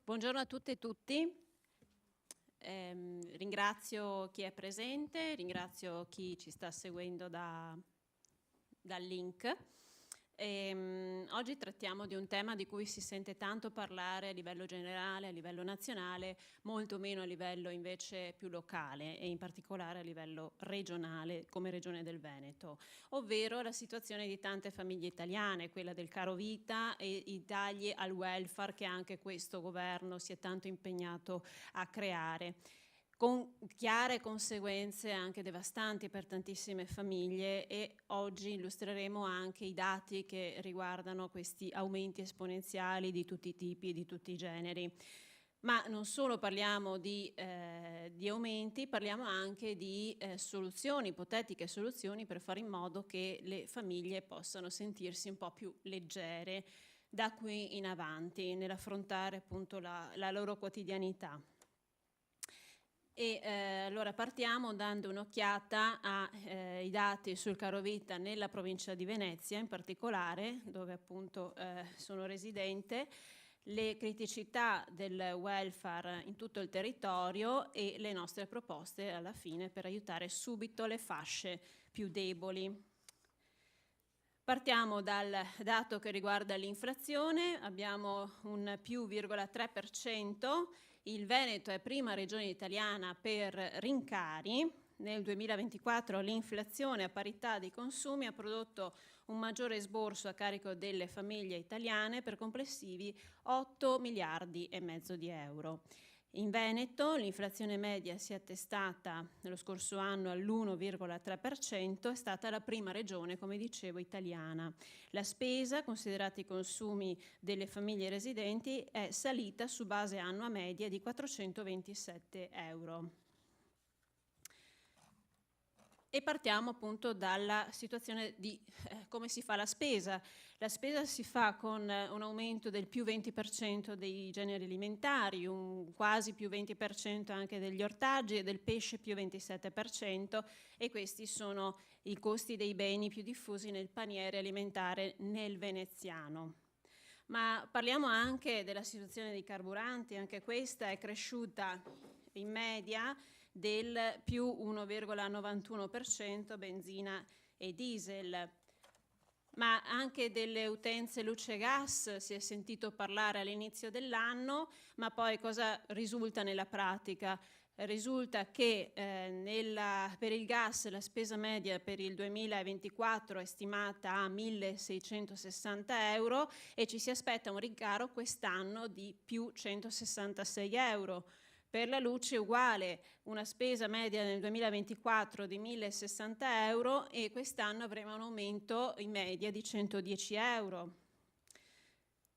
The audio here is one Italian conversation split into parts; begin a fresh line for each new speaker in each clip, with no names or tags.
Buongiorno a tutte e tutti. Ringrazio chi è presente, ringrazio chi ci sta seguendo dal link. Oggi trattiamo di un tema di cui si sente tanto parlare a livello generale, a livello nazionale, molto meno a livello invece più locale e in particolare a livello regionale come Regione del Veneto, ovvero la situazione di tante famiglie italiane, quella del caro vita e i tagli al welfare che anche questo governo si è tanto impegnato a creare, con chiare conseguenze anche devastanti per tantissime famiglie, e oggi illustreremo anche i dati che riguardano questi aumenti esponenziali di tutti i tipi e di tutti i generi. Ma non solo parliamo di aumenti, parliamo anche di soluzioni, ipotetiche soluzioni per fare in modo che le famiglie possano sentirsi un po' più leggere da qui in avanti nell'affrontare appunto la loro quotidianità. Allora partiamo dando un'occhiata ai dati sul caro vita nella provincia di Venezia, in particolare, dove appunto sono residente, le criticità del welfare in tutto il territorio e le nostre proposte alla fine per aiutare subito le fasce più deboli. Partiamo dal dato che riguarda l'inflazione, abbiamo un più 0,3%, il Veneto è prima regione italiana per rincari. Nel 2024 l'inflazione a parità di consumi ha prodotto un maggiore esborso a carico delle famiglie italiane per complessivi 8 miliardi e mezzo di euro. In Veneto l'inflazione media si è attestata nello scorso anno all'1,3%, è stata la prima regione, come dicevo, italiana. La spesa, considerati i consumi delle famiglie residenti, è salita su base annua media di 427 euro. E partiamo appunto dalla situazione di come si fa la spesa. La spesa si fa con un aumento del più 20% dei generi alimentari, un quasi più 20% anche degli ortaggi e del pesce più 27%, e questi sono i costi dei beni più diffusi nel paniere alimentare nel veneziano. Ma parliamo anche della situazione dei carburanti, anche questa è cresciuta in media del più 1,91% benzina e diesel. Ma anche delle utenze luce e gas si è sentito parlare all'inizio dell'anno, ma poi cosa risulta nella pratica? Risulta che per il gas la spesa media per il 2024 è stimata a 1.660 euro e ci si aspetta un rincaro quest'anno di più 166 euro. Per la luce uguale, una spesa media nel 2024 di 1.060 euro e quest'anno avremo un aumento in media di 110 euro.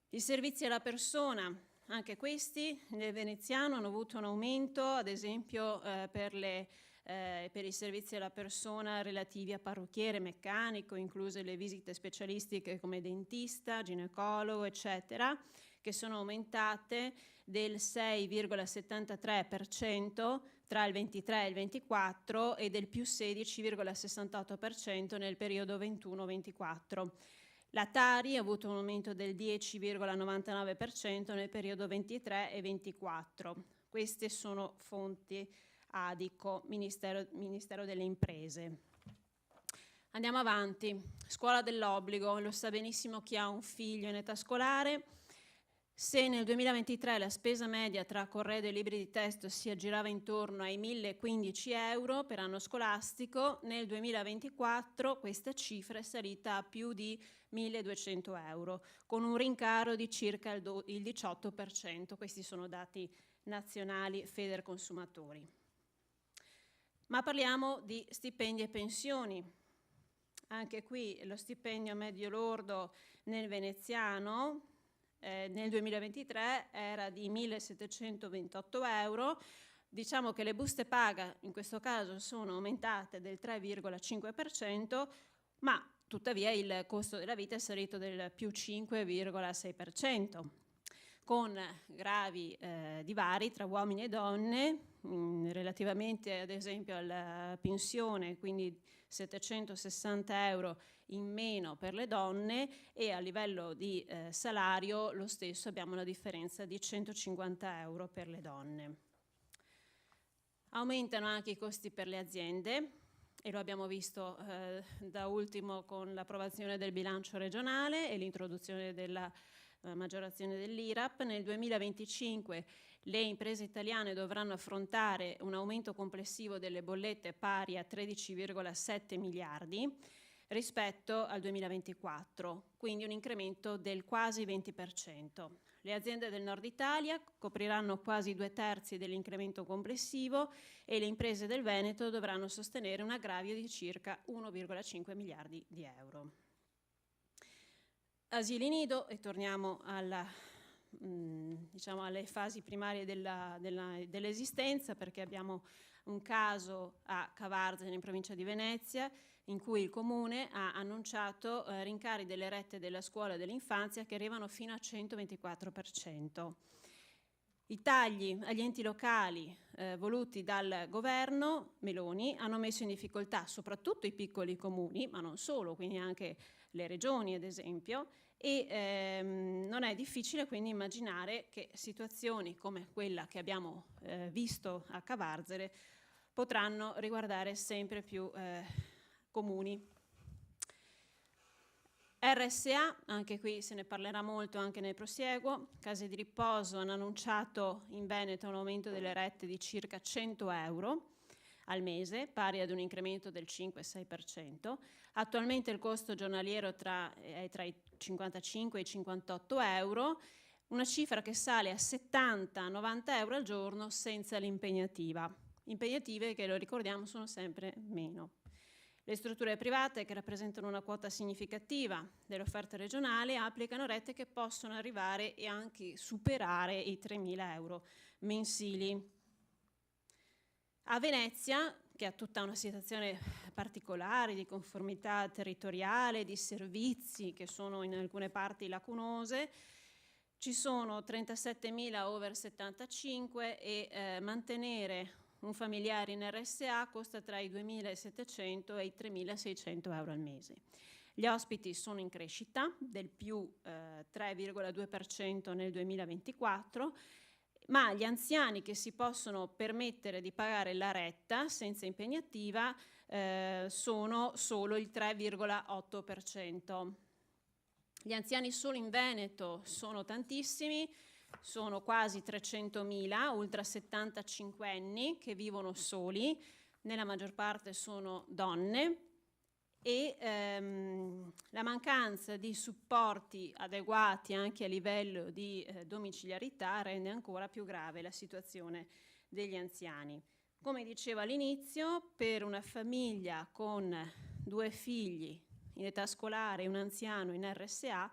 I servizi alla persona, anche questi nel veneziano hanno avuto un aumento, ad esempio per i servizi alla persona relativi a parrucchiere, meccanico, incluse le visite specialistiche come dentista, ginecologo, eccetera, che sono aumentate del 6,73% tra il 23 e il 24 e del più 16,68% nel periodo 21-24. La Tari ha avuto un aumento del 10,99% nel periodo 23 e 24. Queste sono fonti Adico, Ministero delle Imprese. Andiamo avanti. Scuola dell'obbligo, lo sa benissimo chi ha un figlio in età scolare. Se nel 2023 la spesa media tra corredo e libri di testo si aggirava intorno ai 1.015 euro per anno scolastico, nel 2024 questa cifra è salita a più di 1.200 euro, con un rincaro di circa il 18%. Questi sono dati nazionali Federconsumatori. Ma parliamo di stipendi e pensioni. Anche qui lo stipendio medio lordo nel veneziano nel 2023 era di 1.728 euro. Diciamo che le buste paga in questo caso sono aumentate del 3,5%, ma tuttavia il costo della vita è salito del più 5,6%. con gravi divari tra uomini e donne, relativamente ad esempio alla pensione, quindi 760 euro in meno per le donne, e a livello di salario lo stesso, abbiamo una differenza di 150 euro per le donne. Aumentano anche i costi per le aziende, e lo abbiamo visto da ultimo con l'approvazione del bilancio regionale e l'introduzione della maggiorazione dell'IRAP. Nel 2025 le imprese italiane dovranno affrontare un aumento complessivo delle bollette pari a 13,7 miliardi rispetto al 2024, quindi un incremento del quasi 20%. Le aziende del nord Italia copriranno quasi 2/3 dell'incremento complessivo e le imprese del Veneto dovranno sostenere un aggravio di circa 1,5 miliardi di euro. Asili nido, e torniamo diciamo alle fasi primarie dell'esistenza, perché abbiamo un caso a Cavarzene in provincia di Venezia in cui il comune ha annunciato rincari delle rette della scuola dell'infanzia che arrivano fino al 124%. I tagli agli enti locali voluti dal governo Meloni hanno messo in difficoltà soprattutto i piccoli comuni, ma non solo, quindi anche le regioni ad esempio, e non è difficile quindi immaginare che situazioni come quella che abbiamo visto a Cavarzene potranno riguardare sempre più comuni. RSA, anche qui se ne parlerà molto anche nel prosieguo. Case di riposo hanno annunciato in Veneto un aumento delle rette di circa 100 euro al mese, pari ad un incremento del 5-6%. Attualmente il costo giornaliero è tra i 55 e i 58 euro, una cifra che sale a 70-90 euro al giorno senza l'impegnativa. Impegnative che, lo ricordiamo, sono sempre meno. Le strutture private, che rappresentano una quota significativa dell'offerta regionale, applicano rette che possono arrivare e anche superare i 3.000 euro mensili. A Venezia, che ha tutta una situazione particolare di conformità territoriale, di servizi che sono in alcune parti lacunose, ci sono 37.000 over 75 e mantenere un familiare in RSA costa tra i 2.700 e i 3.600 euro al mese. Gli ospiti sono in crescita del più 3,2% nel 2024, ma gli anziani che si possono permettere di pagare la retta senza impegnativa sono solo il 3,8%. Gli anziani solo in Veneto sono tantissimi, sono quasi 300.000 ultra 75enni che vivono soli, nella maggior parte sono donne, e la mancanza di supporti adeguati anche a livello di domiciliarità rende ancora più grave la situazione degli anziani. Come dicevo all'inizio, per una famiglia con 2 figli in età scolare e un anziano in RSA,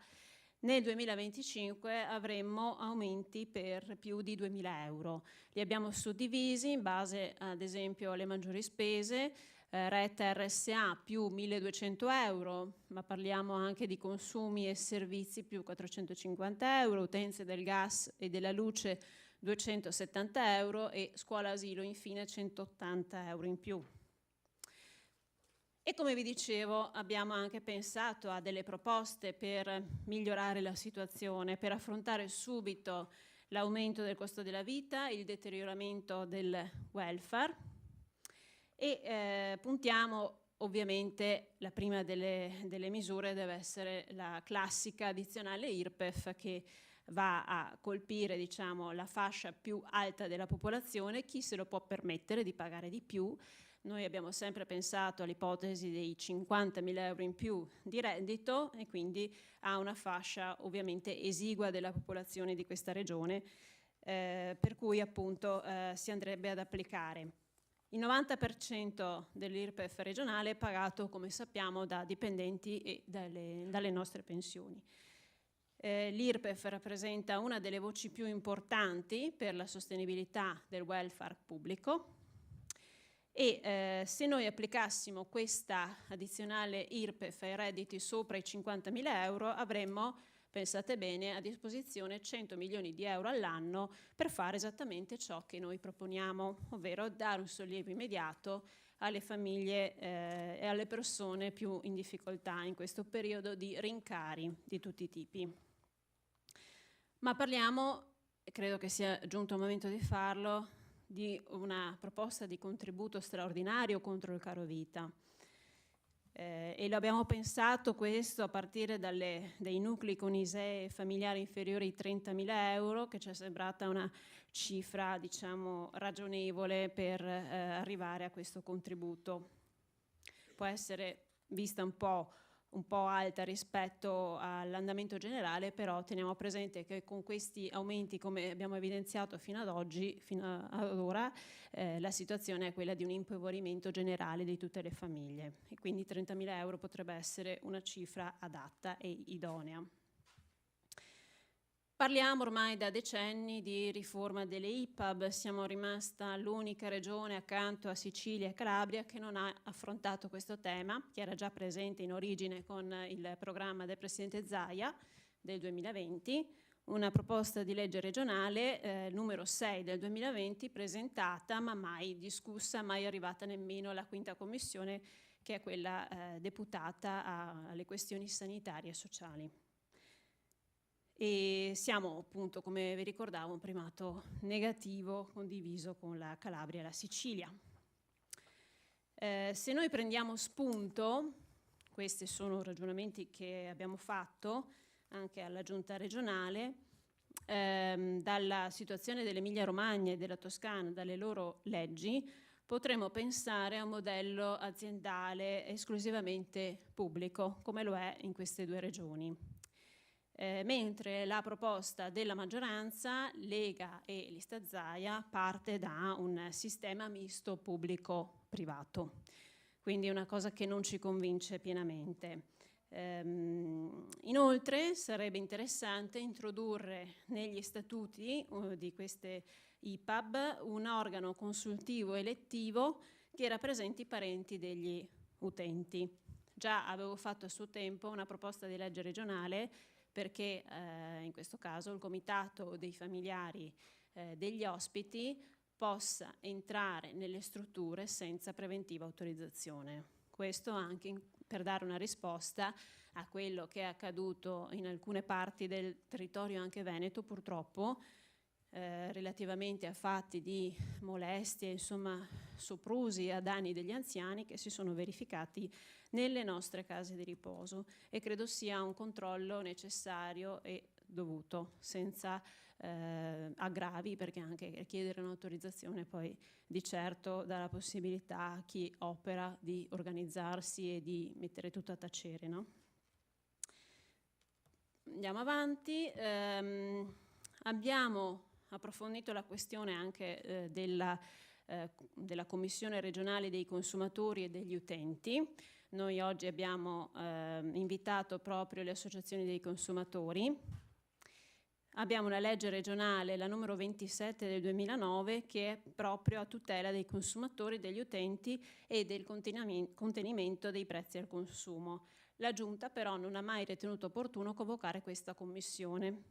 nel 2025 avremmo aumenti per più di 2.000 euro. Li abbiamo suddivisi in base ad esempio alle maggiori spese. Retta RSA più 1.200 euro, ma parliamo anche di consumi e servizi più 450 euro, utenze del gas e della luce 270 euro e scuola asilo infine 180 euro in più. E come vi dicevo, abbiamo anche pensato a delle proposte per migliorare la situazione, per affrontare subito l'aumento del costo della vita, il deterioramento del welfare, e puntiamo ovviamente, la prima delle misure deve essere la classica addizionale IRPEF, che va a colpire, diciamo, la fascia più alta della popolazione, chi se lo può permettere di pagare di più. Noi abbiamo sempre pensato all'ipotesi dei 50.000 euro in più di reddito, e quindi a una fascia ovviamente esigua della popolazione di questa regione, per cui appunto si andrebbe ad applicare. Il 90% dell'IRPEF regionale è pagato, come sappiamo, da dipendenti e dalle nostre pensioni. L'IRPEF rappresenta una delle voci più importanti per la sostenibilità del welfare pubblico, e se noi applicassimo questa addizionale IRPEF ai redditi sopra i 50.000 euro avremmo pensate bene, a disposizione 100 milioni di euro all'anno per fare esattamente ciò che noi proponiamo, ovvero dare un sollievo immediato alle famiglie e alle persone più in difficoltà in questo periodo di rincari di tutti i tipi. Ma parliamo, e credo che sia giunto il momento di farlo, di una proposta di contributo straordinario contro il caro vita. E lo abbiamo pensato questo a partire dai nuclei con ISEE familiari inferiori ai 30.000 euro, che ci è sembrata una cifra, diciamo, ragionevole per arrivare a questo contributo. Può essere vista un po' alta rispetto all'andamento generale, però teniamo presente che con questi aumenti, come abbiamo evidenziato fino ad ora, la situazione è quella di un impoverimento generale di tutte le famiglie, e quindi 30.000 euro potrebbe essere una cifra adatta e idonea. Parliamo ormai da decenni di riforma delle IPAB, siamo rimasta l'unica regione accanto a Sicilia e Calabria che non ha affrontato questo tema, che era già presente in origine con il programma del Presidente Zaia del 2020, una proposta di legge regionale numero 6 del 2020 presentata ma mai discussa, mai arrivata nemmeno alla quinta commissione, che è quella deputata alle questioni sanitarie e sociali. E siamo appunto, come vi ricordavo, un primato negativo condiviso con la Calabria e la Sicilia. Se noi prendiamo spunto, questi sono ragionamenti che abbiamo fatto anche alla Giunta regionale, dalla situazione dell'Emilia Romagna e della Toscana, dalle loro leggi, potremmo pensare a un modello aziendale esclusivamente pubblico, come lo è in queste due regioni. Mentre la proposta della maggioranza, Lega e Lista Zaia, parte da un sistema misto pubblico-privato, quindi è una cosa che non ci convince pienamente. Inoltre sarebbe interessante introdurre negli statuti di queste IPAB un organo consultivo elettivo che rappresenti i parenti degli utenti. Già avevo fatto a suo tempo una proposta di legge regionale perché in questo caso il comitato dei familiari degli ospiti possa entrare nelle strutture senza preventiva autorizzazione. Questo anche per dare una risposta a quello che è accaduto in alcune parti del territorio anche veneto, purtroppo, relativamente a fatti di molestie, insomma, soprusi a danni degli anziani che si sono verificati nelle nostre case di riposo, e credo sia un controllo necessario e dovuto, senza aggravi, perché anche chiedere un'autorizzazione poi di certo dà la possibilità a chi opera di organizzarsi e di mettere tutto a tacere, no? Andiamo avanti. Abbiamo approfondito la questione anche della Commissione regionale dei consumatori e degli utenti. Noi oggi abbiamo invitato proprio le associazioni dei consumatori. Abbiamo una legge regionale, la numero 27 del 2009, che è proprio a tutela dei consumatori, degli utenti e del contenimento dei prezzi al consumo. La Giunta però non ha mai ritenuto opportuno convocare questa commissione,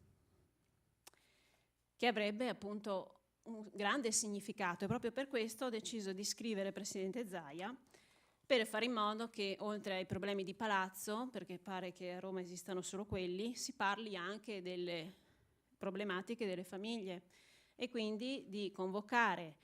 che avrebbe appunto un grande significato, e proprio per questo ho deciso di scrivere al Presidente Zaia per fare in modo che, oltre ai problemi di palazzo, perché pare che a Roma esistano solo quelli, si parli anche delle problematiche delle famiglie, e quindi di convocare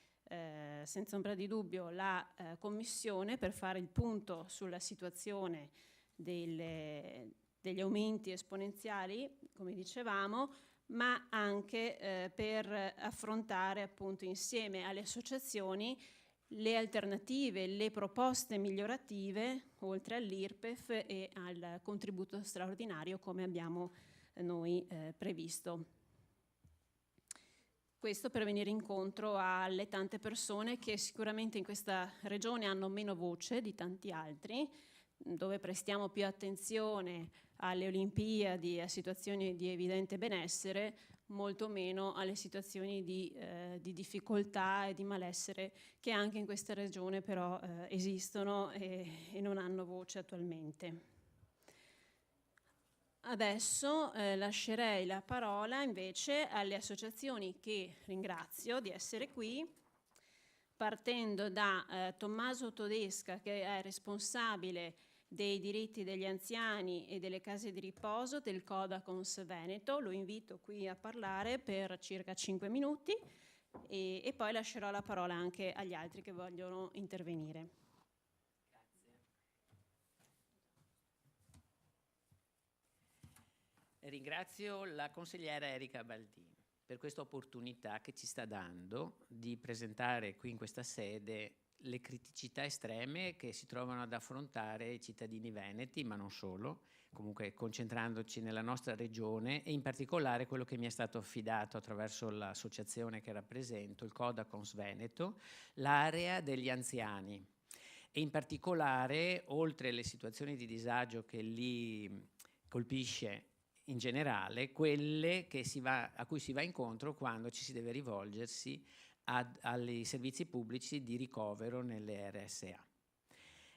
senza ombra di dubbio la Commissione per fare il punto sulla situazione degli aumenti esponenziali, come dicevamo, ma anche per affrontare appunto insieme alle associazioni le alternative, le proposte migliorative, oltre all'IRPEF e al contributo straordinario come abbiamo noi previsto. Questo per venire incontro alle tante persone che sicuramente in questa regione hanno meno voce di tanti altri, dove prestiamo più attenzione alle Olimpiadi, a situazioni di evidente benessere, molto meno alle situazioni di difficoltà e di malessere che anche in questa regione però esistono e non hanno voce attualmente. Adesso lascerei la parola invece alle associazioni, che ringrazio di essere qui, partendo da Tommaso Todesca, che è responsabile dei diritti degli anziani e delle case di riposo del Codacons Veneto. Lo invito qui a parlare per circa 5 minuti e poi lascerò la parola anche agli altri che vogliono intervenire.
Ringrazio la consigliera Erika Baldini per questa opportunità che ci sta dando di presentare qui in questa sede le criticità estreme che si trovano ad affrontare i cittadini veneti, ma non solo, comunque concentrandoci nella nostra regione e in particolare quello che mi è stato affidato attraverso l'associazione che rappresento, il Codacons Veneto, l'area degli anziani. E in particolare, oltre alle situazioni di disagio che lì colpisce in generale, quelle che a cui si va incontro quando ci si deve rivolgersi ai servizi pubblici di ricovero nelle RSA.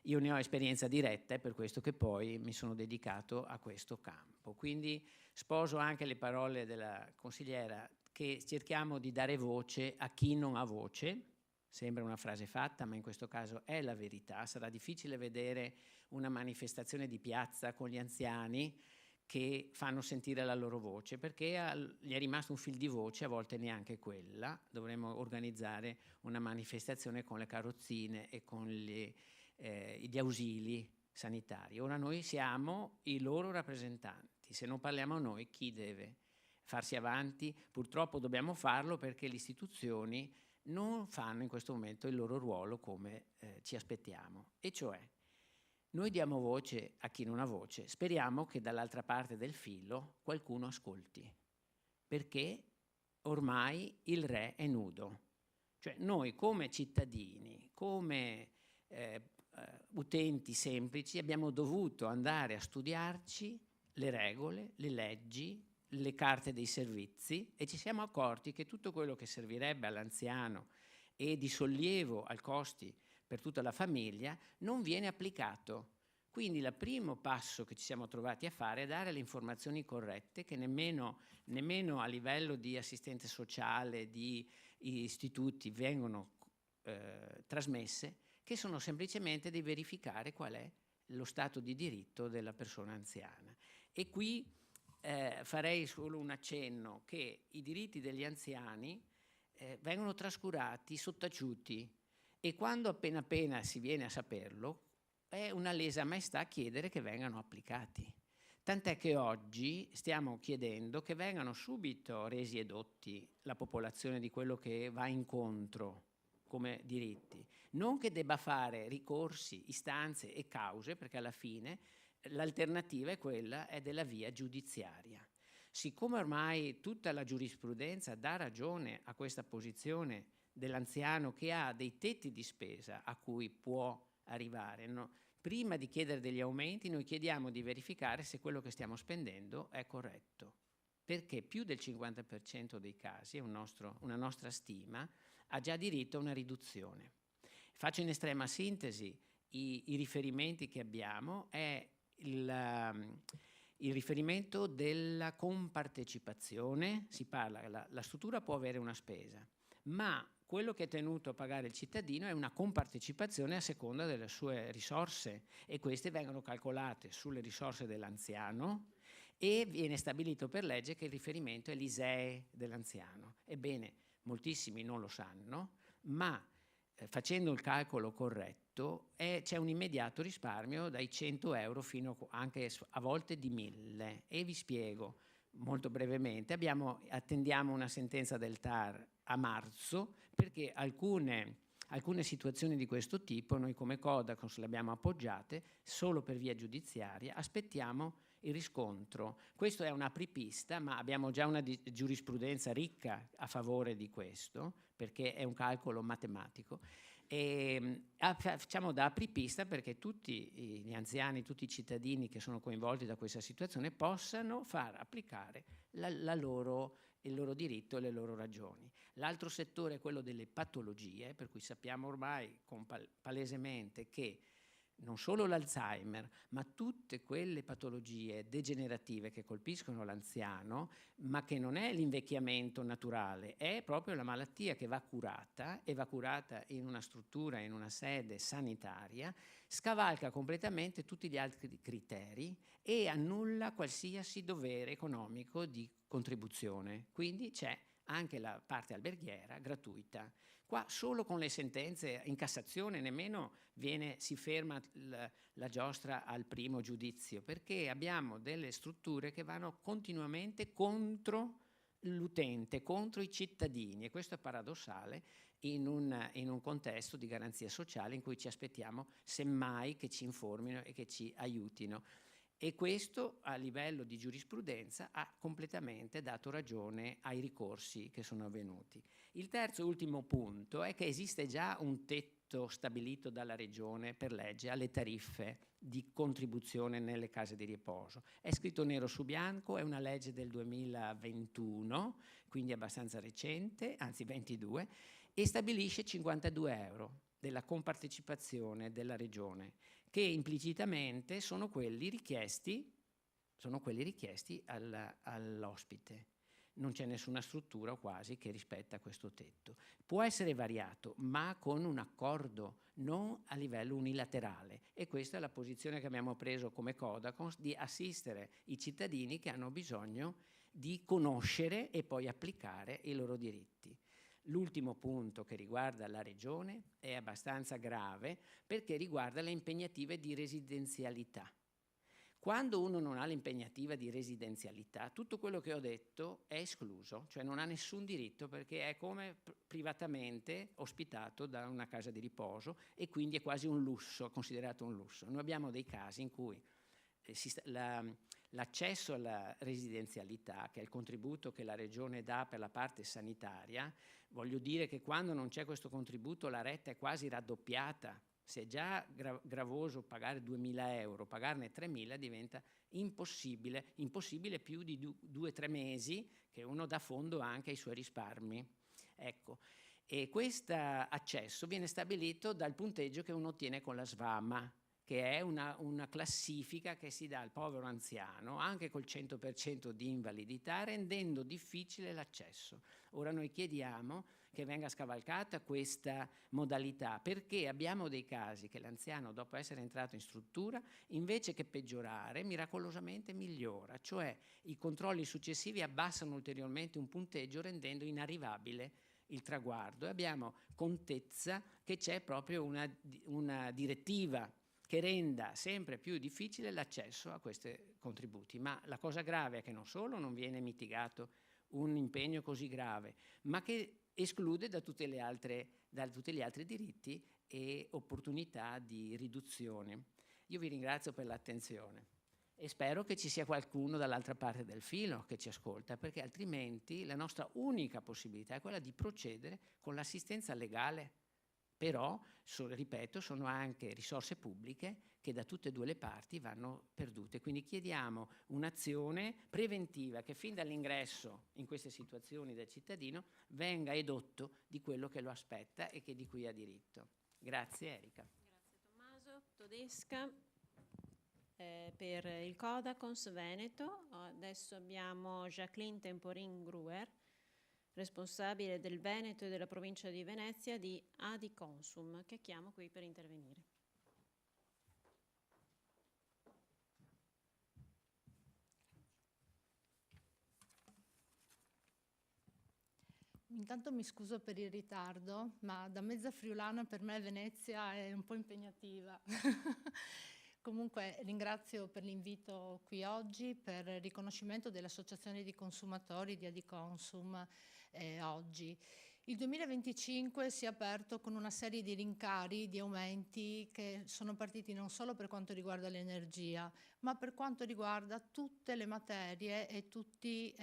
Io ne ho esperienza diretta, è per questo che poi mi sono dedicato a questo campo. Quindi sposo anche le parole della consigliera, che cerchiamo di dare voce a chi non ha voce. Sembra una frase fatta, ma in questo caso è la verità. Sarà difficile vedere una manifestazione di piazza con gli anziani che fanno sentire la loro voce, perché gli è rimasto un fil di voce, a volte neanche quella. Dovremmo organizzare una manifestazione con le carrozzine e con gli ausili sanitari. Ora noi siamo i loro rappresentanti, se non parliamo noi chi deve farsi avanti? Purtroppo dobbiamo farlo perché le istituzioni non fanno in questo momento il loro ruolo come ci aspettiamo, e cioè noi diamo voce a chi non ha voce, speriamo che dall'altra parte del filo qualcuno ascolti, perché ormai il re è nudo. Cioè noi come cittadini, come utenti semplici abbiamo dovuto andare a studiarci le regole, le leggi, le carte dei servizi, e ci siamo accorti che tutto quello che servirebbe all'anziano e di sollievo ai costi per tutta la famiglia non viene applicato. Quindi il primo passo che ci siamo trovati a fare è dare le informazioni corrette, che nemmeno a livello di assistenza sociale, di istituti vengono trasmesse, che sono semplicemente di verificare qual è lo stato di diritto della persona anziana. E qui farei solo un accenno che i diritti degli anziani vengono trascurati, sottaciuti, e quando appena si viene a saperlo è una lesa maestà chiedere che vengano applicati. Tant'è che oggi stiamo chiedendo che vengano subito resi edotti la popolazione di quello che va incontro come diritti, non che debba fare ricorsi, istanze e cause, perché alla fine l'alternativa è della via giudiziaria. Siccome ormai tutta la giurisprudenza dà ragione a questa posizione dell'anziano che ha dei tetti di spesa a cui può arrivare, no? Prima di chiedere degli aumenti noi chiediamo di verificare se quello che stiamo spendendo è corretto, perché più del 50% dei casi, è una nostra stima, ha già diritto a una riduzione. Faccio in estrema sintesi i riferimenti che abbiamo. È il riferimento della compartecipazione. Si parla, la struttura può avere una spesa, ma quello che è tenuto a pagare il cittadino è una compartecipazione a seconda delle sue risorse, e queste vengono calcolate sulle risorse dell'anziano, e viene stabilito per legge che il riferimento è l'ISEE dell'anziano. Ebbene, moltissimi non lo sanno, ma facendo il calcolo corretto c'è un immediato risparmio dai 100 euro fino anche a volte di 1000. E vi spiego molto brevemente. Attendiamo una sentenza del TAR a marzo, perché alcune situazioni di questo tipo noi come Codacons le abbiamo appoggiate solo per via giudiziaria, aspettiamo il riscontro. Questo è un'apripista, ma abbiamo già una giurisprudenza ricca a favore di questo, perché è un calcolo matematico. E facciamo da apripista perché tutti gli anziani, tutti i cittadini che sono coinvolti da questa situazione possano far applicare il loro diritto e le loro ragioni. L'altro settore è quello delle patologie, per cui sappiamo ormai palesemente che non solo l'Alzheimer, ma tutte quelle patologie degenerative che colpiscono l'anziano, ma che non è l'invecchiamento naturale, è proprio la malattia che va curata, e va curata in una struttura, in una sede sanitaria, scavalca completamente tutti gli altri criteri e annulla qualsiasi dovere economico di contribuzione. Quindi c'è anche la parte alberghiera gratuita. Qua solo con le sentenze in Cassazione nemmeno si ferma la giostra al primo giudizio, perché abbiamo delle strutture che vanno continuamente contro l'utente, contro i cittadini, e questo è paradossale in un contesto di garanzia sociale in cui ci aspettiamo semmai che ci informino e che ci aiutino. E questo a livello di giurisprudenza ha completamente dato ragione ai ricorsi che sono avvenuti. Il terzo e ultimo punto è che esiste già un tetto stabilito dalla Regione per legge alle tariffe di contribuzione nelle case di riposo. È scritto nero su bianco, è una legge del 2021, quindi abbastanza recente, anzi 22, e stabilisce 52 euro della compartecipazione della Regione, che implicitamente sono quelli richiesti all'ospite. Non c'è nessuna struttura o quasi che rispetta questo tetto. Può essere variato, ma con un accordo, non a livello unilaterale. E questa è la posizione che abbiamo preso come Codacons, di assistere i cittadini che hanno bisogno di conoscere e poi applicare i loro diritti. L'ultimo punto, che riguarda la Regione, è abbastanza grave perché riguarda le impegnative di residenzialità. Quando uno non ha l'impegnativa di residenzialità, tutto quello che ho detto è escluso, cioè non ha nessun diritto, perché è come privatamente ospitato da una casa di riposo, e quindi è quasi un lusso, considerato un lusso. Noi abbiamo dei casi in cui l'accesso alla residenzialità, che è il contributo che la Regione dà per la parte sanitaria, voglio dire che quando non c'è questo contributo la retta è quasi raddoppiata. Se è già gravoso pagare 2.000 euro, pagarne 3.000 diventa impossibile più di 2-3 mesi che uno dà fondo anche ai suoi risparmi. Ecco. E questo accesso viene stabilito dal punteggio che uno ottiene con la SVAMA, che è una classifica che si dà al povero anziano anche col 100% di invalidità, rendendo difficile l'accesso. Ora noi chiediamo che venga scavalcata questa modalità, perché abbiamo dei casi che l'anziano, dopo essere entrato in struttura, invece che peggiorare, miracolosamente migliora, cioè i controlli successivi abbassano ulteriormente un punteggio, rendendo inarrivabile il traguardo. E abbiamo contezza che c'è proprio una direttiva che renda sempre più difficile l'accesso a questi contributi. Ma la cosa grave è che non solo non viene mitigato un impegno così grave, ma che esclude da tutti gli altri diritti e opportunità di riduzione. Io vi ringrazio per l'attenzione e spero che ci sia qualcuno dall'altra parte del filo che ci ascolta, perché altrimenti la nostra unica possibilità è quella di procedere con l'assistenza legale. Però, ripeto, sono anche risorse pubbliche che da tutte e due le parti vanno perdute. Quindi chiediamo un'azione preventiva che fin dall'ingresso in queste situazioni del cittadino venga edotto di quello che lo aspetta e che di cui ha diritto. Grazie Erika.
Grazie Tommaso. Todesca per il Codacons Veneto. Adesso abbiamo Jacqueline Temporin-Gruer, responsabile del Veneto e della provincia di Venezia di Adiconsum, che chiamo qui per intervenire.
Intanto mi scuso per il ritardo, ma da mezza friulana per me Venezia è un po' impegnativa. Comunque ringrazio per l'invito qui oggi, per il riconoscimento dell'Associazione di Consumatori di Adiconsum oggi. Il 2025 si è aperto con una serie di rincari, di aumenti che sono partiti non solo per quanto riguarda l'energia, ma per quanto riguarda tutte le materie e tutti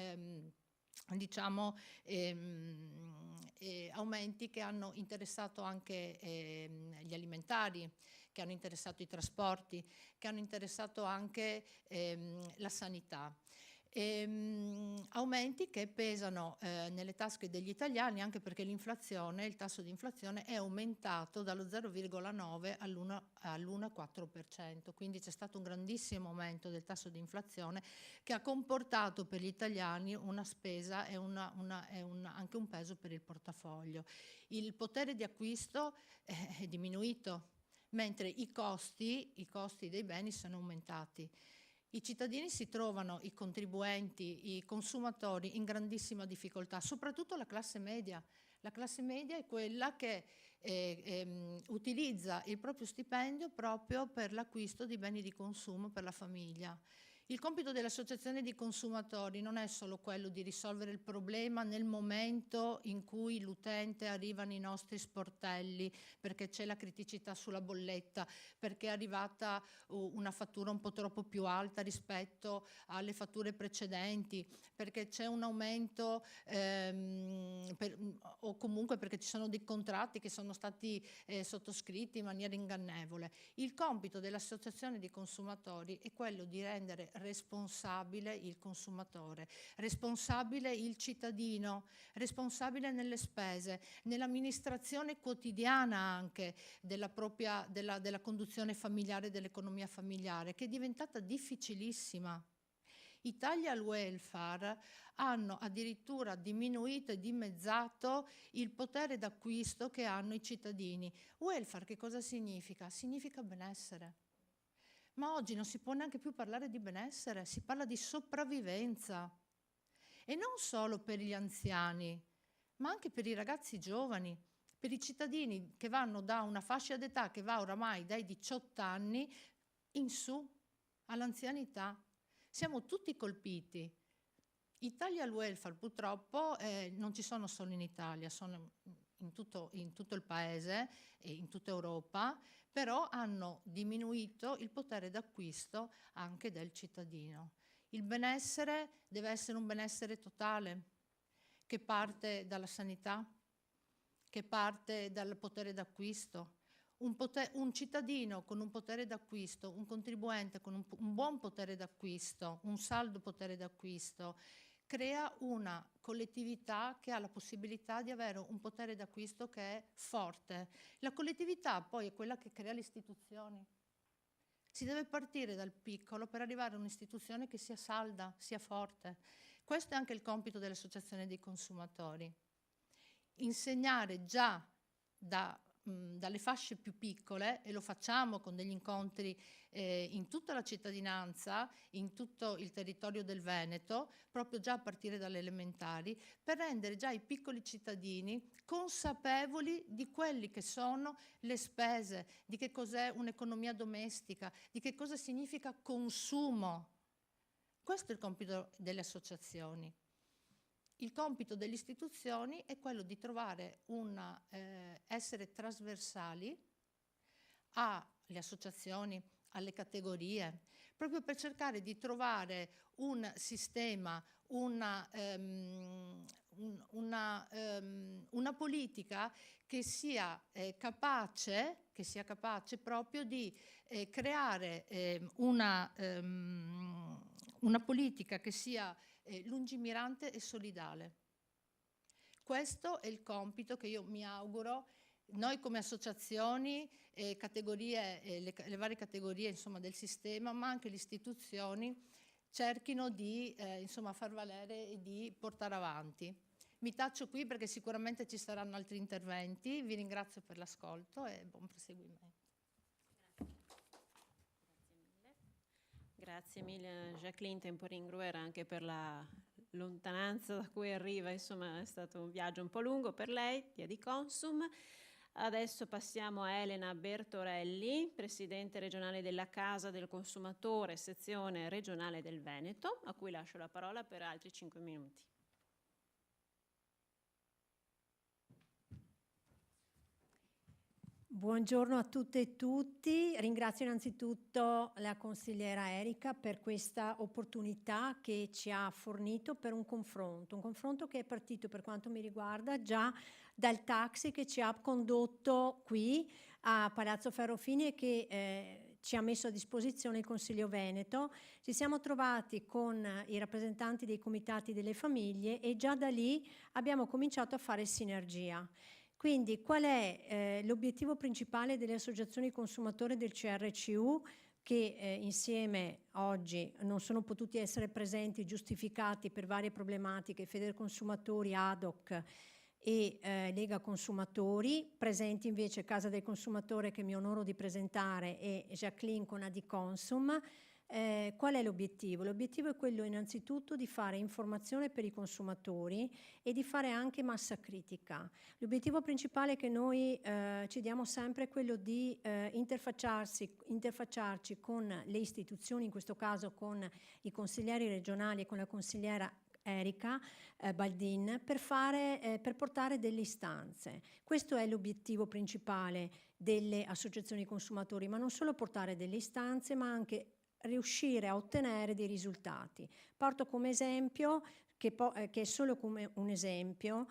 aumenti che hanno interessato anche gli alimentari, che hanno interessato i trasporti, che hanno interessato anche la sanità. Aumenti che pesano nelle tasche degli italiani, anche perché l'inflazione, il tasso di inflazione è aumentato dallo 0,9 all'1,4%, quindi c'è stato un grandissimo aumento del tasso di inflazione che ha comportato per gli italiani una spesa e anche un peso per il portafoglio. Il potere di acquisto è diminuito, mentre i costi dei beni sono aumentati. I cittadini si trovano, i contribuenti, i consumatori in grandissima difficoltà, soprattutto la classe media. La classe media è quella che utilizza il proprio stipendio proprio per l'acquisto di beni di consumo per la famiglia. Il compito delle associazioni di consumatori non è solo quello di risolvere il problema nel momento in cui l'utente arriva nei nostri sportelli, perché c'è la criticità sulla bolletta, perché è arrivata una fattura un po' troppo più alta rispetto alle fatture precedenti, perché c'è un aumento o comunque perché ci sono dei contratti che sono stati sottoscritti in maniera ingannevole. Il compito dell'associazione di consumatori è quello di rendere responsabile il consumatore, responsabile il cittadino, responsabile nelle spese, nell'amministrazione quotidiana anche della conduzione familiare, dell'economia familiare, che è diventata difficilissima. I tagli al welfare hanno addirittura diminuito e dimezzato il potere d'acquisto che hanno i cittadini. Welfare che cosa significa? Significa benessere. Ma oggi non si può neanche più parlare di benessere, si parla di sopravvivenza. E non solo per gli anziani, ma anche per i ragazzi giovani, per i cittadini che vanno da una fascia d'età che va oramai dai 18 anni in su all'anzianità. Siamo tutti colpiti. I tagli al welfare purtroppo non ci sono solo in Italia, sono in tutto il paese e in tutta Europa, però hanno diminuito il potere d'acquisto anche del cittadino. Il benessere deve essere un benessere totale, che parte dalla sanità, che parte dal potere d'acquisto. Un cittadino con un potere d'acquisto, un contribuente con un buon potere d'acquisto, un saldo potere d'acquisto, crea una collettività che ha la possibilità di avere un potere d'acquisto che è forte. La collettività poi è quella che crea le istituzioni. Si deve partire dal piccolo per arrivare a un'istituzione che sia salda, sia forte. Questo è anche il compito dell'associazione dei consumatori. Insegnare già dalle fasce più piccole, e lo facciamo con degli incontri in tutta la cittadinanza, in tutto il territorio del Veneto, proprio già a partire dalle elementari, per rendere già i piccoli cittadini consapevoli di quelli che sono le spese, di che cos'è un'economia domestica, di che cosa significa consumo. Questo è il compito delle associazioni. Il compito delle istituzioni è quello di trovare essere trasversali alle associazioni, alle categorie, proprio per cercare di trovare un sistema, una politica che sia capace proprio di creare una politica che sia lungimirante e solidale. Questo è il compito che io mi auguro noi come associazioni, categorie, le varie categorie insomma, del sistema, ma anche le istituzioni cerchino di far valere e di portare avanti. Mi taccio qui perché sicuramente ci saranno altri interventi. Vi ringrazio per l'ascolto e buon proseguimento.
Grazie mille Jacqueline Temporin-Gruer anche per la lontananza da cui arriva, insomma è stato un viaggio un po' lungo per lei, di Adiconsum. Adesso passiamo a Elena Bertorelli, Presidente regionale della Casa del Consumatore, sezione regionale del Veneto, a cui lascio la parola per altri 5 minuti.
Buongiorno a tutte e tutti, ringrazio innanzitutto la consigliera Erika per questa opportunità che ci ha fornito per un confronto che è partito per quanto mi riguarda già dal taxi che ci ha condotto qui a Palazzo Ferrofini e che ci ha messo a disposizione il Consiglio Veneto. Ci siamo trovati con i rappresentanti dei comitati delle famiglie e già da lì abbiamo cominciato a fare sinergia. Quindi qual è l'obiettivo principale delle associazioni consumatori del CRCU, che insieme oggi non sono potuti essere presenti, giustificati per varie problematiche, Federconsumatori, ADOC e Lega Consumatori, presenti invece Casa del Consumatore, che mi onoro di presentare, e Jacqueline con Adiconsum. Qual è l'obiettivo? L'obiettivo è quello innanzitutto di fare informazione per i consumatori e di fare anche massa critica. L'obiettivo principale che noi ci diamo sempre è quello di interfacciarci con le istituzioni, in questo caso con i consiglieri regionali e con la consigliera Erika Baldin, per portare delle istanze. Questo è l'obiettivo principale delle associazioni consumatori, ma non solo portare delle istanze, ma anche riuscire a ottenere dei risultati. Porto come esempio, che è solo come un esempio,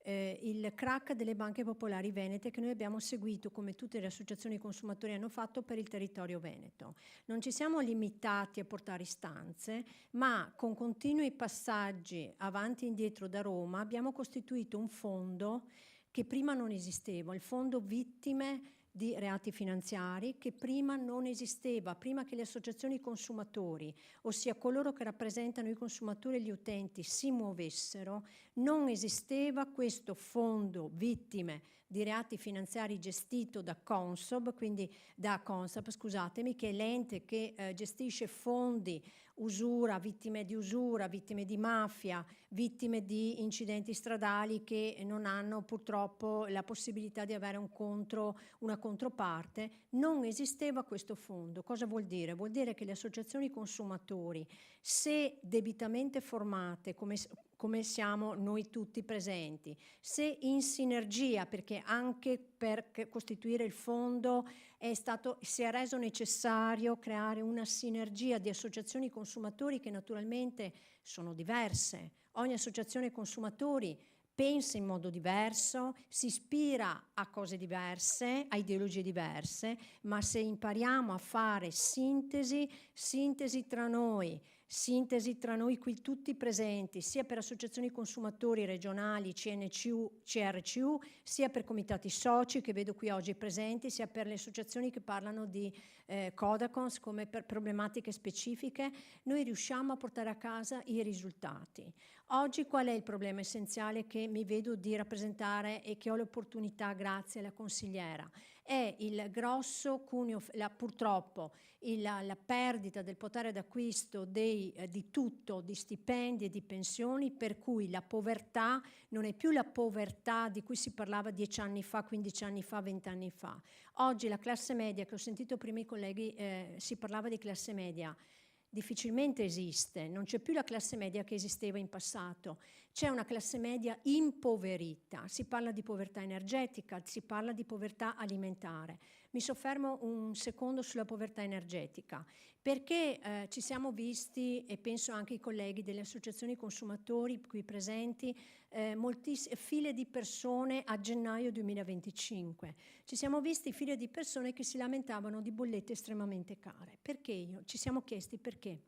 il crack delle banche popolari venete, che noi abbiamo seguito, come tutte le associazioni consumatori hanno fatto, per il territorio veneto. Non ci siamo limitati a portare istanze, ma con continui passaggi avanti e indietro da Roma abbiamo costituito un fondo che prima non esisteva, il fondo vittime di reati finanziari, che prima non esisteva, prima che le associazioni consumatori, ossia coloro che rappresentano i consumatori e gli utenti, si muovessero. Non esisteva questo fondo vittime di reati finanziari gestito da Consob, quindi da Consap, scusatemi, che è l'ente che gestisce fondi usura, vittime di mafia, vittime di incidenti stradali che non hanno purtroppo la possibilità di avere una controparte. Non esisteva questo fondo. Cosa vuol dire? Vuol dire che le associazioni consumatori, se debitamente formate, come siamo noi tutti presenti, se in sinergia, perché anche per costituire il fondo si è reso necessario creare una sinergia di associazioni consumatori che naturalmente sono diverse. Ogni associazione consumatori pensa in modo diverso, si ispira a cose diverse, a ideologie diverse, ma se impariamo a fare sintesi tra noi qui tutti presenti, sia per associazioni consumatori regionali, CNCU, CRCU, sia per comitati soci che vedo qui oggi presenti, sia per le associazioni che parlano di Codacons come per problematiche specifiche, noi riusciamo a portare a casa i risultati. Oggi qual è il problema essenziale che mi vedo di rappresentare e che ho l'opportunità, grazie alla consigliera? È il grosso cuneo, purtroppo, la perdita del potere d'acquisto di tutto, di stipendi e di pensioni, per cui la povertà non è più la povertà di cui si parlava 10 anni fa, 15 anni fa, 20 anni fa. Oggi la classe media, che ho sentito prima i colleghi, si parlava di classe media, difficilmente esiste, non c'è più la classe media che esisteva in passato, c'è una classe media impoverita, si parla di povertà energetica, si parla di povertà alimentare. Mi soffermo un secondo sulla povertà energetica, perché ci siamo visti, e penso anche ai colleghi delle associazioni consumatori qui presenti, file di persone a gennaio 2025. Ci siamo visti file di persone che si lamentavano di bollette estremamente care. Perché? Ci siamo chiesti perché.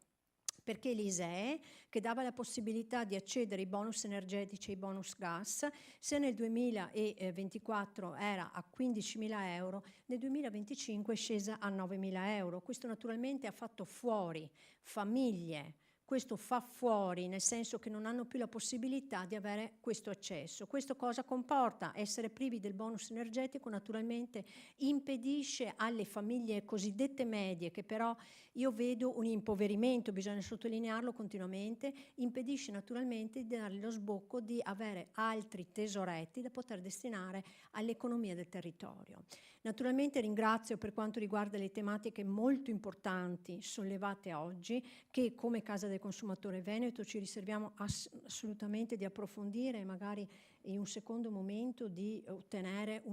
Perché l'ISEE, che dava la possibilità di accedere ai bonus energetici e ai bonus gas, se nel 2024 era a 15.000 euro, nel 2025 è scesa a 9.000 euro. Questo naturalmente ha fatto fuori famiglie, questo fa fuori nel senso che non hanno più la possibilità di avere questo accesso. Questo cosa comporta? Essere privi del bonus energetico naturalmente impedisce alle famiglie cosiddette medie, che però io vedo un impoverimento, bisogna sottolinearlo continuamente, impedisce naturalmente di dare lo sbocco di avere altri tesoretti da poter destinare all'economia del territorio. Naturalmente ringrazio per quanto riguarda le tematiche molto importanti sollevate oggi, che come Casa del Consumatore Veneto ci riserviamo assolutamente di approfondire e magari in un secondo momento di ottenere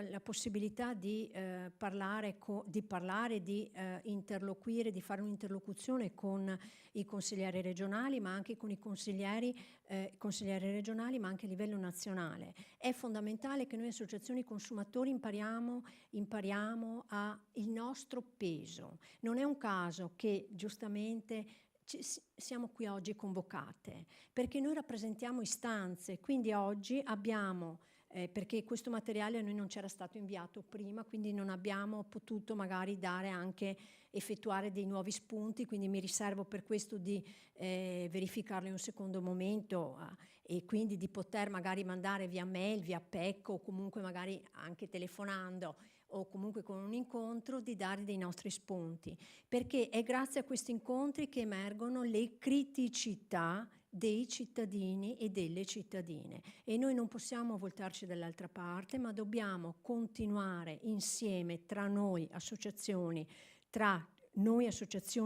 la possibilità di parlare, di interloquire, di fare un'interlocuzione con i consiglieri regionali, ma anche con i consiglieri regionali, ma anche a livello nazionale. È fondamentale che noi associazioni consumatori impariamo il nostro peso. Non è un caso che giustamente siamo qui oggi convocate, perché noi rappresentiamo istanze, quindi oggi abbiamo, perché questo materiale a noi non c'era stato inviato prima, quindi non abbiamo potuto magari effettuare dei nuovi spunti, quindi mi riservo per questo di verificarlo in un secondo momento e quindi di poter magari mandare via mail, via PEC o comunque magari anche telefonando o comunque con un incontro, di dare dei nostri spunti, perché è grazie a questi incontri che emergono le criticità dei cittadini e delle cittadine, e noi non possiamo voltarci dall'altra parte, ma dobbiamo continuare insieme tra noi associazioni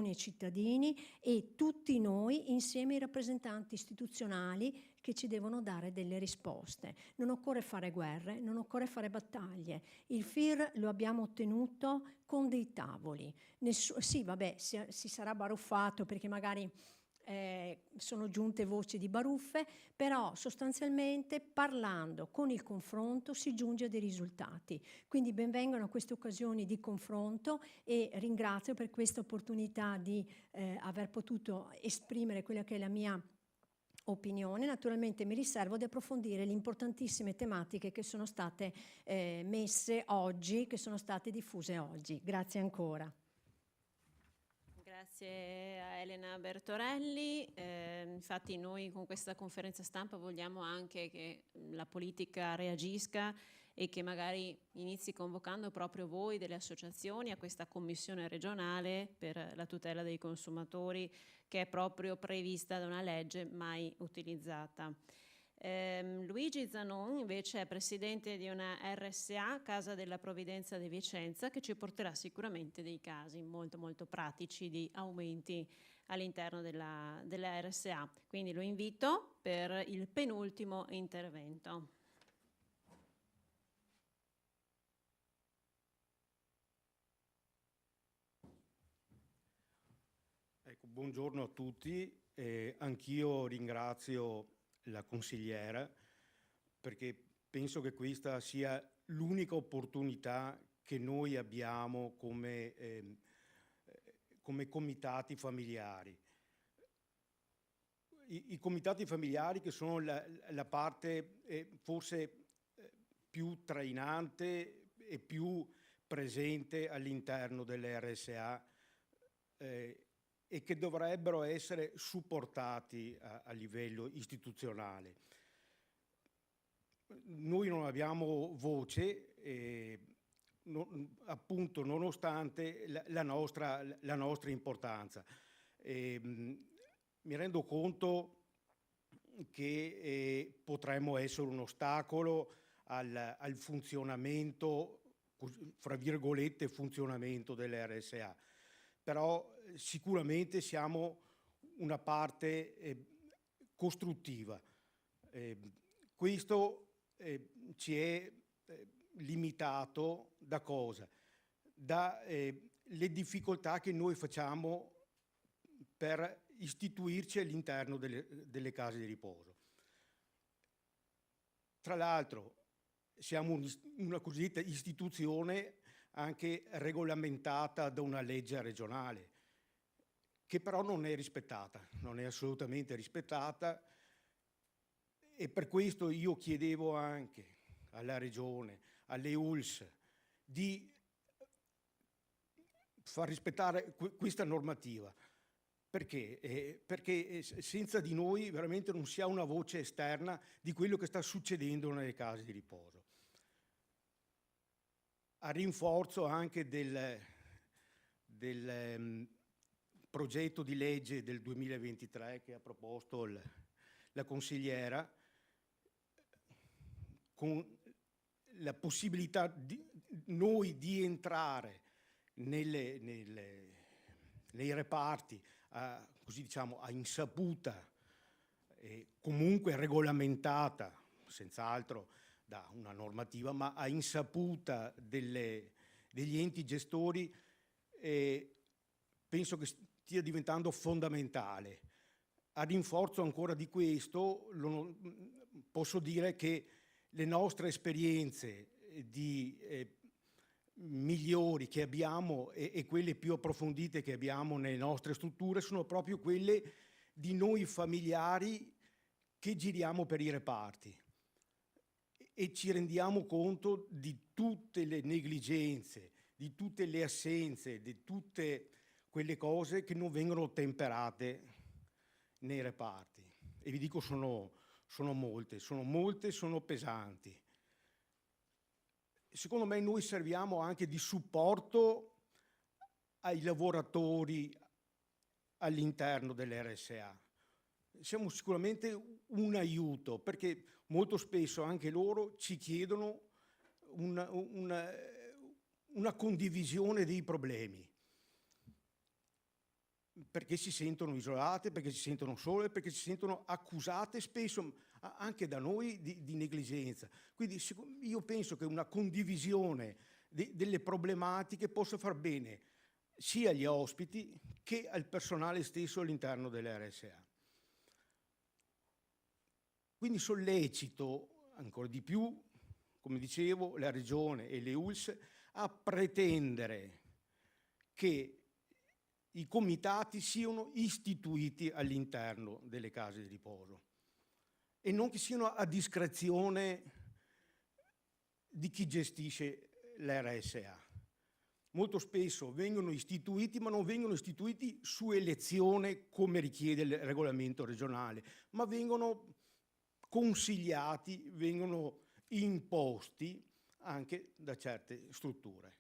e cittadini, e tutti noi insieme ai rappresentanti istituzionali che ci devono dare delle risposte. Non occorre fare guerre, non occorre fare battaglie. Il FIR lo abbiamo ottenuto con dei tavoli. Sì, vabbè, si sarà baruffato perché magari sono giunte voci di baruffe, però sostanzialmente parlando con il confronto si giunge a dei risultati. Quindi benvengano queste occasioni di confronto, e ringrazio per questa opportunità di aver potuto esprimere quella che è la mia opinione. Naturalmente mi riservo di approfondire le importantissime tematiche che sono state messe oggi, che sono state diffuse oggi. Grazie ancora.
Grazie a Elena Bertorelli. Infatti noi con questa conferenza stampa vogliamo anche che la politica reagisca e che magari inizi convocando proprio voi delle associazioni a questa commissione regionale per la tutela dei consumatori, che è proprio prevista da una legge mai utilizzata. Luigi Zanon invece è presidente di una RSA, Casa della Provvidenza di Vicenza, che ci porterà sicuramente dei casi molto molto pratici di aumenti all'interno della RSA. Quindi lo invito per il penultimo intervento.
Ecco, buongiorno a tutti. Anch'io ringrazio la consigliera, perché penso che questa sia l'unica opportunità che noi abbiamo come comitati familiari. I comitati familiari, che sono la parte forse più trainante e più presente all'interno delle RSA, e che dovrebbero essere supportati a livello istituzionale. Noi non abbiamo voce, appunto, nonostante la nostra importanza. Mi rendo conto che potremmo essere un ostacolo al funzionamento, fra virgolette, funzionamento delle RSA. Però sicuramente siamo una parte costruttiva. Questo ci è limitato da cosa? Dalle difficoltà che noi facciamo per istituirci all'interno delle case di riposo. Tra l'altro siamo una cosiddetta istituzione anche regolamentata da una legge regionale, che però non è rispettata, non è assolutamente rispettata, e per questo io chiedevo anche alla Regione, alle ULS, di far rispettare questa normativa. Perché? Perché senza di noi veramente non si ha una voce esterna di quello che sta succedendo nelle case di riposo. A rinforzo anche del progetto di legge del 2023 che ha proposto la consigliera, con la possibilità di noi di entrare nei reparti così diciamo a insaputa, comunque regolamentata, senz'altro da una normativa, ma a insaputa degli enti gestori, penso che stia diventando fondamentale. A rinforzo ancora di questo, posso dire che le nostre esperienze migliori che abbiamo e quelle più approfondite che abbiamo nelle nostre strutture sono proprio quelle di noi familiari che giriamo per i reparti e ci rendiamo conto di tutte le negligenze, di tutte le assenze, di tutte quelle cose che non vengono temperate nei reparti. E vi dico, sono molte, sono pesanti. Secondo me noi serviamo anche di supporto ai lavoratori all'interno dell'RSA. Siamo sicuramente un aiuto, perché molto spesso anche loro ci chiedono una condivisione dei problemi, perché si sentono isolate, perché si sentono sole, perché si sentono accusate spesso anche da noi di negligenza. Quindi io penso che una condivisione delle problematiche possa far bene sia agli ospiti che al personale stesso all'interno dell'RSA. Quindi sollecito ancora di più, come dicevo, la Regione e le ULSS a pretendere che i comitati siano istituiti all'interno delle case di riposo e non che siano a discrezione di chi gestisce l'RSA. Molto spesso vengono istituiti, ma non vengono istituiti su elezione come richiede il regolamento regionale, ma vengono consigliati, vengono imposti anche da certe strutture.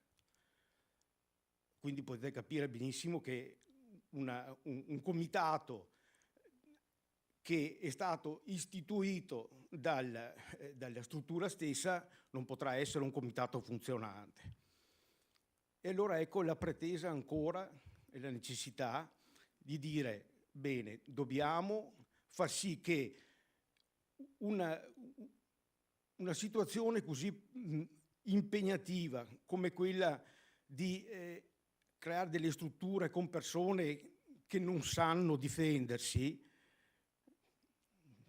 Quindi potete capire benissimo che un comitato che è stato istituito dalla struttura stessa non potrà essere un comitato funzionante. E allora ecco la pretesa ancora e la necessità di dire, bene, dobbiamo far sì che una situazione così impegnativa come quella di creare delle strutture con persone che non sanno difendersi,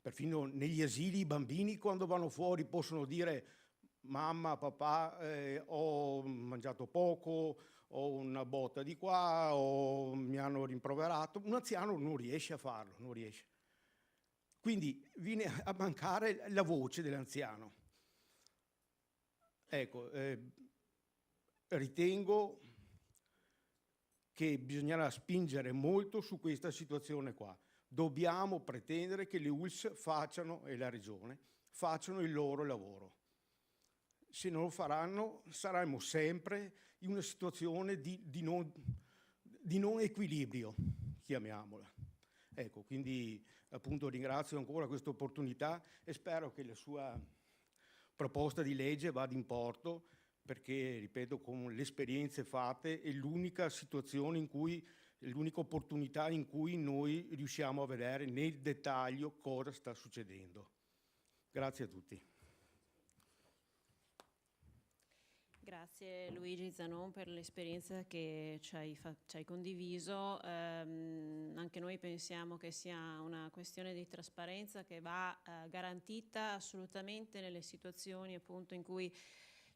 perfino negli asili i bambini quando vanno fuori possono dire mamma, papà, ho mangiato poco, ho una botta di qua, o mi hanno rimproverato. Un anziano non riesce a farlo, non riesce. Quindi viene a mancare la voce dell'anziano. Ecco, ritengo che bisognerà spingere molto su questa situazione qua. Dobbiamo pretendere che le ULSS facciano, e la Regione, facciano il loro lavoro. Se non lo faranno, saremo sempre in una situazione di non equilibrio, chiamiamola. Ecco, quindi appunto ringrazio ancora questa opportunità e spero che la sua proposta di legge vada in porto, perché, ripeto, con le esperienze fatte è l'unica situazione in cui, l'unica opportunità in cui noi riusciamo a vedere nel dettaglio cosa sta succedendo. Grazie a tutti.
Grazie Luigi Zanon per l'esperienza che ci hai condiviso. Anche noi pensiamo che sia una questione di trasparenza che va garantita assolutamente nelle situazioni appunto in cui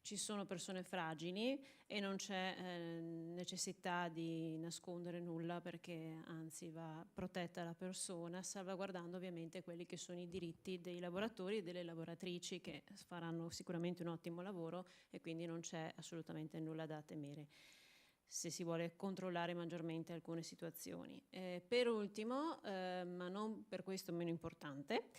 ci sono persone fragili e non c'è necessità di nascondere nulla, perché anzi va protetta la persona, salvaguardando ovviamente quelli che sono i diritti dei lavoratori e delle lavoratrici, che faranno sicuramente un ottimo lavoro, e quindi non c'è assolutamente nulla da temere se si vuole controllare maggiormente alcune situazioni. Per ultimo, ma non per questo meno importante,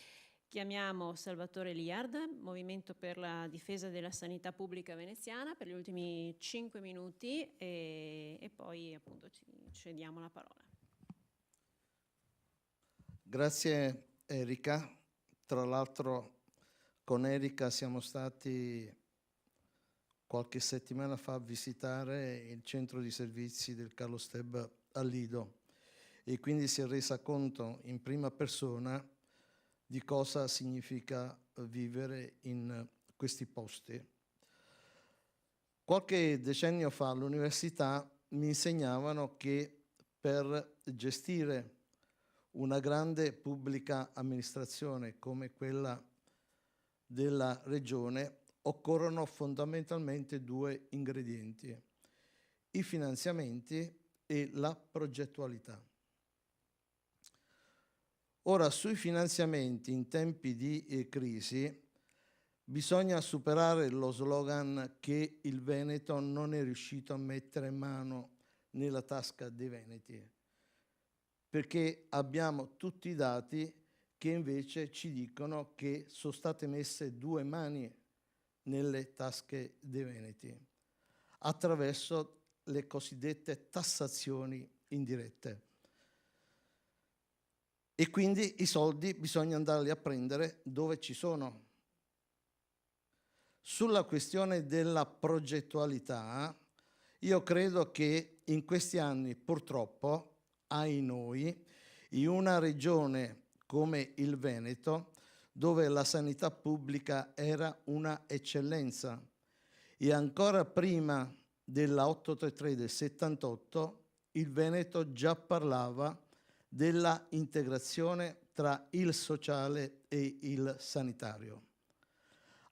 chiamiamo Salvatore Liard, Movimento per la difesa della sanità pubblica veneziana, per gli ultimi 5 minuti e poi appunto ci cediamo la parola.
Grazie Erika. Tra l'altro con Erika siamo stati qualche settimana fa a visitare il centro di servizi del Carlo Steb a Lido e quindi si è resa conto in prima persona di cosa significa vivere in questi posti. Qualche decennio fa all'università mi insegnavano che per gestire una grande pubblica amministrazione come quella della regione occorrono fondamentalmente due ingredienti: i finanziamenti e la progettualità. Ora, sui finanziamenti in tempi di crisi bisogna superare lo slogan che il Veneto non è riuscito a mettere mano nella tasca dei veneti, perché abbiamo tutti i dati che invece ci dicono che sono state messe due mani nelle tasche dei veneti attraverso le cosiddette tassazioni indirette. E quindi i soldi bisogna andarli a prendere dove ci sono. Sulla questione della progettualità, io credo che in questi anni, purtroppo, ai noi, in una regione come il Veneto, dove la sanità pubblica era una eccellenza, e ancora prima della 833 del 78, il Veneto già parlava della integrazione tra il sociale e il sanitario.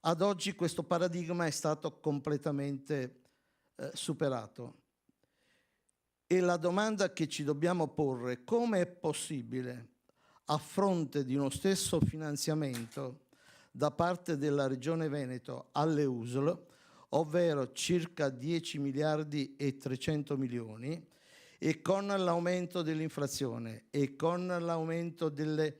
Ad oggi questo paradigma è stato completamente superato. E la domanda che ci dobbiamo porre è: come è possibile, a fronte di uno stesso finanziamento da parte della Regione Veneto alle USL, ovvero circa 10 miliardi e 300 milioni, e con l'aumento dell'inflazione e con l'aumento delle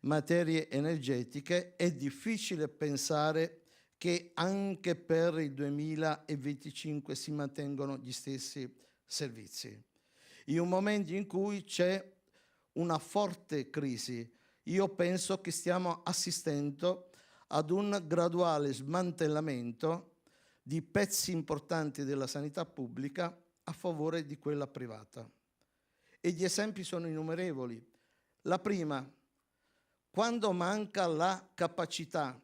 materie energetiche, è difficile pensare che anche per il 2025 si mantengono gli stessi servizi. In un momento in cui c'è una forte crisi, io penso che stiamo assistendo ad un graduale smantellamento di pezzi importanti della sanità pubblica a favore di quella privata. E gli esempi sono innumerevoli. La prima, quando manca la capacità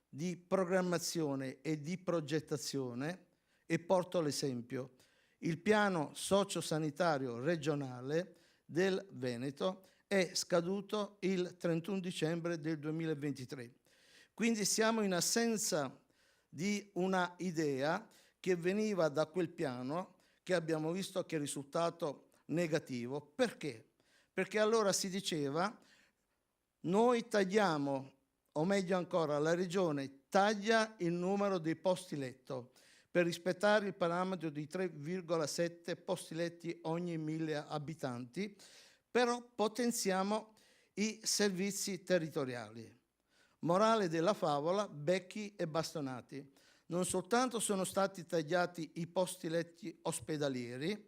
di programmazione e di progettazione, e porto l'esempio, il piano sociosanitario regionale del Veneto è scaduto il 31 dicembre del 2023. Quindi siamo in assenza di una idea che veniva da quel piano, che abbiamo visto che è risultato negativo. Perché? Perché allora si diceva: noi tagliamo, o meglio ancora la regione taglia il numero dei posti letto per rispettare il parametro di 3,7 posti letti ogni 1000 abitanti, però potenziamo i servizi territoriali. Morale della favola: becchi e bastonati. Non soltanto sono stati tagliati i posti letti ospedalieri,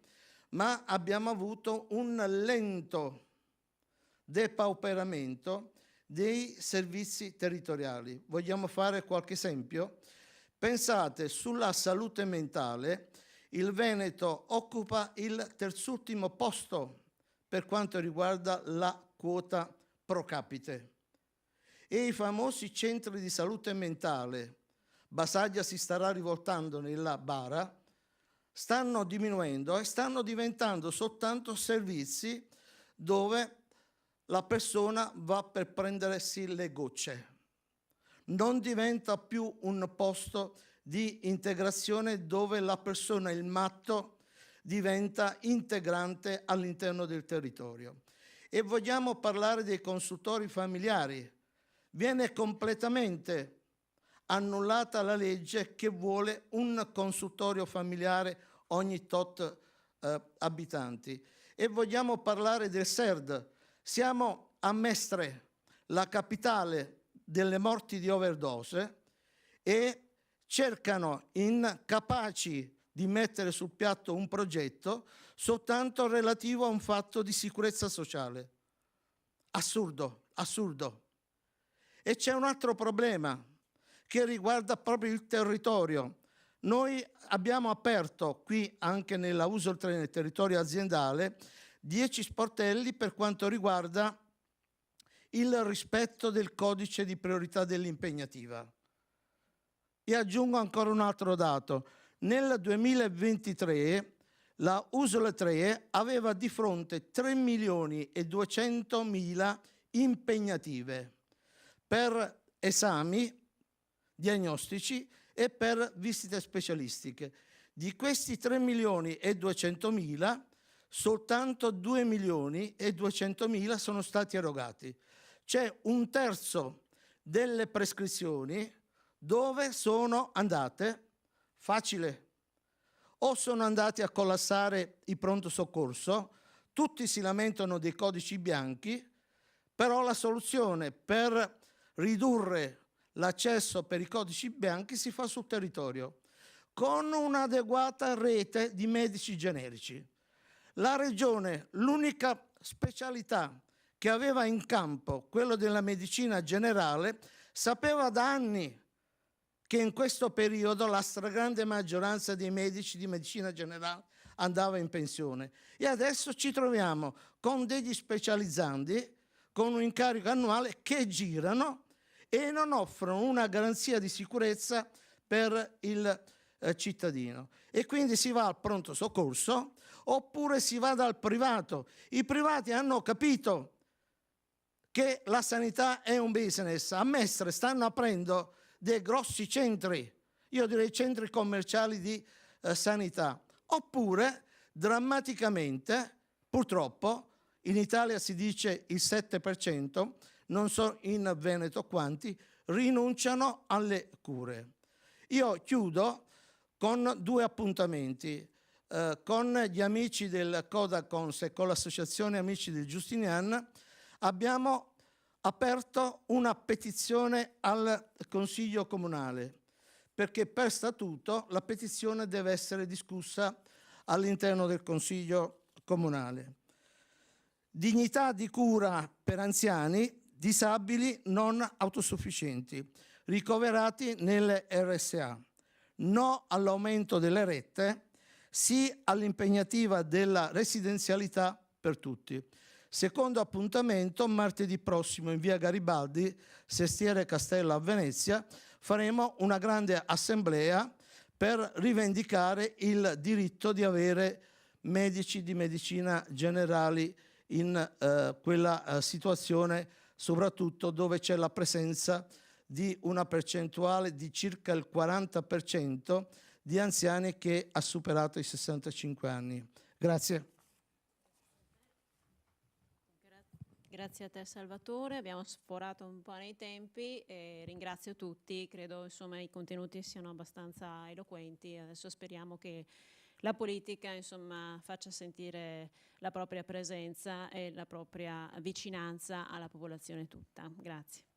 ma abbiamo avuto un lento depauperamento dei servizi territoriali. Vogliamo fare qualche esempio? Pensate, sulla salute mentale il Veneto occupa il terzultimo posto per quanto riguarda la quota pro capite. E i famosi centri di salute mentale, Basaglia si starà rivoltando nella bara, stanno diminuendo e stanno diventando soltanto servizi dove la persona va per prendersi le gocce. Non diventa più un posto di integrazione dove la persona, il matto, diventa integrante all'interno del territorio. E vogliamo parlare dei consultori familiari. Viene completamente annullata la legge che vuole un consultorio familiare ogni tot abitanti. E vogliamo parlare del SERD. Siamo a Mestre, la capitale delle morti di overdose, e cercano, incapaci di mettere sul piatto un progetto soltanto relativo a un fatto di sicurezza sociale. Assurdo, assurdo. E c'è un altro problema che riguarda proprio il territorio. Noi abbiamo aperto qui, anche nella USL 3, nel territorio aziendale, 10 sportelli per quanto riguarda il rispetto del codice di priorità dell'impegnativa. E aggiungo ancora un altro dato. Nel 2023 la USL 3 aveva di fronte 3.200.000 impegnative per esami diagnostici e per visite specialistiche. Di questi 3.200.000 soltanto 2.200.000 sono stati erogati. C'è un terzo delle prescrizioni dove sono andate, facile, o sono andati a collassare il pronto soccorso, tutti si lamentano dei codici bianchi, però la soluzione per ridurre l'accesso per i codici bianchi si fa sul territorio, con un'adeguata rete di medici generici. La Regione, l'unica specialità che aveva in campo, quello della medicina generale, sapeva da anni che in questo periodo la stragrande maggioranza dei medici di medicina generale andava in pensione. E adesso ci troviamo con degli specializzandi, con un incarico annuale, che girano e non offrono una garanzia di sicurezza per il cittadino. E quindi si va al pronto soccorso oppure si va dal privato. I privati hanno capito che la sanità è un business. A Mestre stanno aprendo dei grossi centri, io direi centri commerciali di sanità, oppure drammaticamente, purtroppo, in Italia si dice il 7%, non so in Veneto quanti, rinunciano alle cure. Io chiudo con 2 appuntamenti. Con gli amici del Codacons e con l'associazione Amici del Giustinian abbiamo aperto una petizione al Consiglio Comunale, perché per statuto la petizione deve essere discussa all'interno del Consiglio Comunale. Dignità di cura per anziani, disabili non autosufficienti, ricoverati nelle RSA. No all'aumento delle rette, sì all'impegnativa della residenzialità per tutti. Secondo appuntamento, martedì prossimo in via Garibaldi, Sestiere Castello a Venezia, faremo una grande assemblea per rivendicare il diritto di avere medici di medicina generali in quella situazione, soprattutto dove c'è la presenza di una percentuale di circa il 40% di anziani che ha superato i 65 anni. Grazie.
Grazie a te Salvatore, abbiamo sforato un po' nei tempi e ringrazio tutti, credo insomma i contenuti siano abbastanza eloquenti, adesso speriamo che la politica insomma faccia sentire la propria presenza e la propria vicinanza alla popolazione tutta. Grazie.